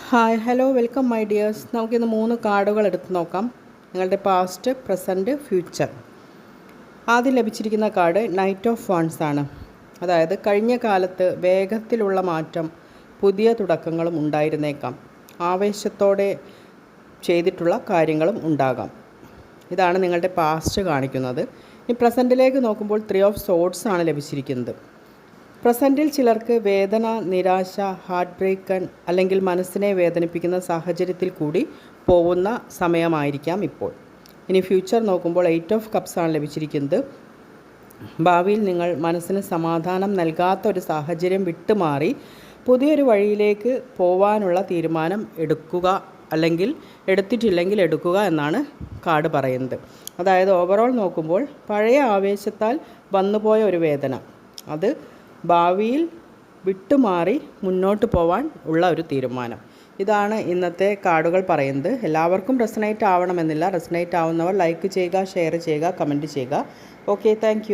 Hi hello welcome my dears. നമുക്കിന്ന് 3 കാർഡുകൾ എടുത്ത് നോക്കാം. നിങ്ങളുടെ പാസ്റ്റ്, പ്രസൻറ്റ്, ഫ്യൂച്ചർ. ആദ്യം ലഭിച്ചിരിക്കുന്ന കാർഡ് നൈറ്റ് ഓഫ് വാൺസ് ആണ്. അതായത് കഴിഞ്ഞ കാലത്ത് വേഗത്തിലുള്ള മാറ്റം, പുതിയ തുടക്കങ്ങളും ഉണ്ടായിരുന്നേക്കാം. ആവേശത്തോടെ ചെയ്തിട്ടുള്ള കാര്യങ്ങളും ഉണ്ടാകാം. ഇതാണ് നിങ്ങളുടെ പാസ്റ്റ് കാണിക്കുന്നത്. ഇനി പ്രസൻറ്റിലേക്ക് നോക്കുമ്പോൾ 3 ഓഫ് സോഡ്സ് ആണ് ലഭിച്ചിരിക്കുന്നത്. പ്രസൻറ്റിൽ ചിലർക്ക് വേദന, നിരാശ, ഹാർട്ട് ബ്രേക്കൺ അല്ലെങ്കിൽ മനസ്സിനെ വേദനിപ്പിക്കുന്ന സാഹചര്യത്തിൽ കൂടി പോകുന്ന സമയമായിരിക്കാം ഇപ്പോൾ. ഇനി ഫ്യൂച്ചർ നോക്കുമ്പോൾ 8 ഓഫ് കപ്സ് ആണ് ലഭിച്ചിരിക്കുന്നത്. ഭാവിയിൽ നിങ്ങൾ മനസ്സിന് സമാധാനം നൽകാത്ത ഒരു സാഹചര്യം വിട്ടുമാറി പുതിയൊരു വഴിയിലേക്ക് പോവാനുള്ള തീരുമാനം എടുക്കുക, അല്ലെങ്കിൽ എടുത്തിട്ടില്ലെങ്കിൽ എടുക്കുക എന്നാണ് കാർഡ് പറയുന്നത്. അതായത് ഓവറോൾ നോക്കുമ്പോൾ പഴയ ആവേശത്താൽ വന്നുപോയ ഒരു വേദന, അത് ഭാവിയിൽ വിട്ടുമാറി മുന്നോട്ട് പോവാൻ ഉള്ള ഒരു തീരുമാനം. ഇതാണ് ഇന്നത്തെ കാർഡുകൾ പറയുന്നത്. എല്ലാവർക്കും റെസനേറ്റ് ആവണമെന്നില്ല. റെസനേറ്റ് ആവുന്നവർ ലൈക്ക് ചെയ്യുക, ഷെയർ ചെയ്യുക, കമൻറ്റ് ചെയ്യുക. Okay, thank